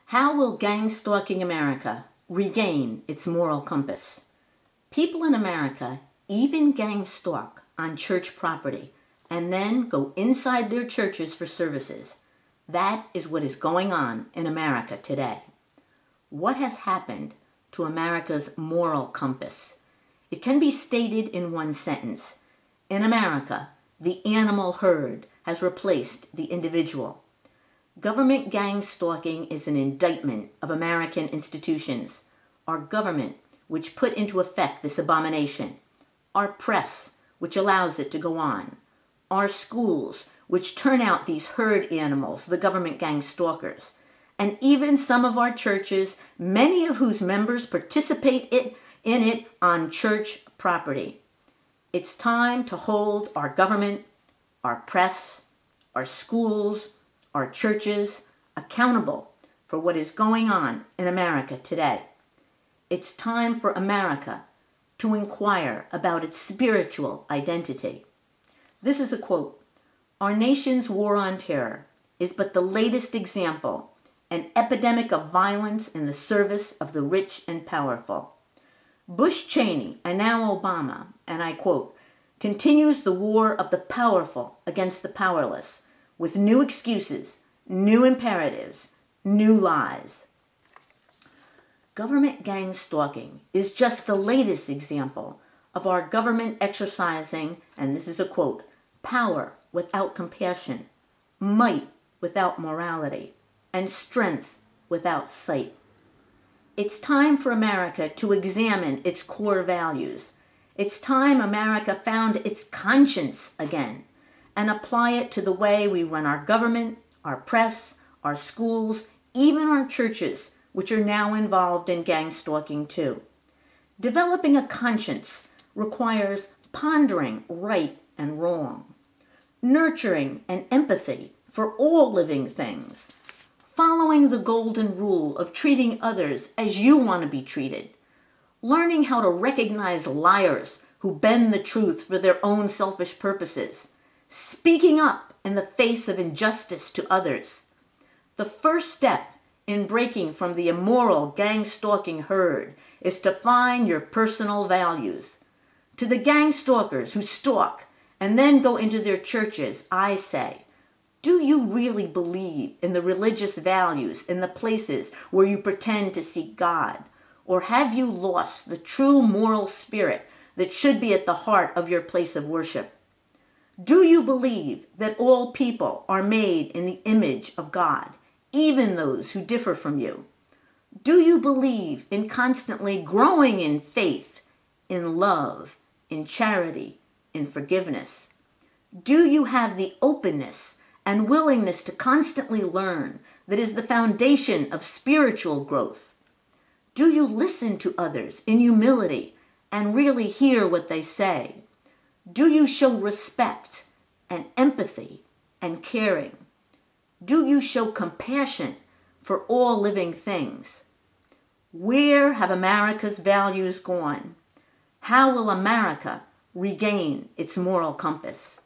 How will gang-stalking America regain its moral compass? People in America even gang-stalk on church property and then go inside their churches for services. That is what is going on in America today. What has happened to America's moral compass? It can be stated in one sentence. In America, the animal herd has replaced the individual. Government gang stalking is an indictment of American institutions. Our government, which put into effect this abomination. Our press, which allows it to go on. Our schools, which turn out these herd animals, the government gang stalkers. And even some of our churches, many of whose members participate in it on church property. It's time to hold our government, our press, our schools, our churches accountable for what is going on in America today. It's time for America to inquire about its spiritual identity. This is a quote. Our nation's war on terror is but the latest example, an epidemic of violence in the service of the rich and powerful. Bush Cheney, and now Obama, and I quote, continues the war of the powerful against the powerless, with new excuses, new imperatives, new lies. Government gang stalking is just the latest example of our government exercising, and this is a quote, power without compassion, might without morality, and strength without sight. It's time for America to examine its core values. It's time America found its conscience again and apply it to the way we run our government, our press, our schools, even our churches, which are now involved in gang stalking too. Developing a conscience requires pondering right and wrong, nurturing an empathy for all living things, following the golden rule of treating others as you want to be treated, learning how to recognize liars who bend the truth for their own selfish purposes, speaking up in the face of injustice to others. The first step in breaking from the immoral gang-stalking herd is to find your personal values. To the gang stalkers who stalk and then go into their churches, I say, do you really believe in the religious values in the places where you pretend to seek God? Or have you lost the true moral spirit that should be at the heart of your place of worship? Do you believe that all people are made in the image of God, even those who differ from you? Do you believe in constantly growing in faith, in love, in charity, in forgiveness? Do you have the openness and willingness to constantly learn that is the foundation of spiritual growth? Do you listen to others in humility and really hear what they say? Do you show respect and empathy and caring? Do you show compassion for all living things? Where have America's values gone? How will America regain its moral compass?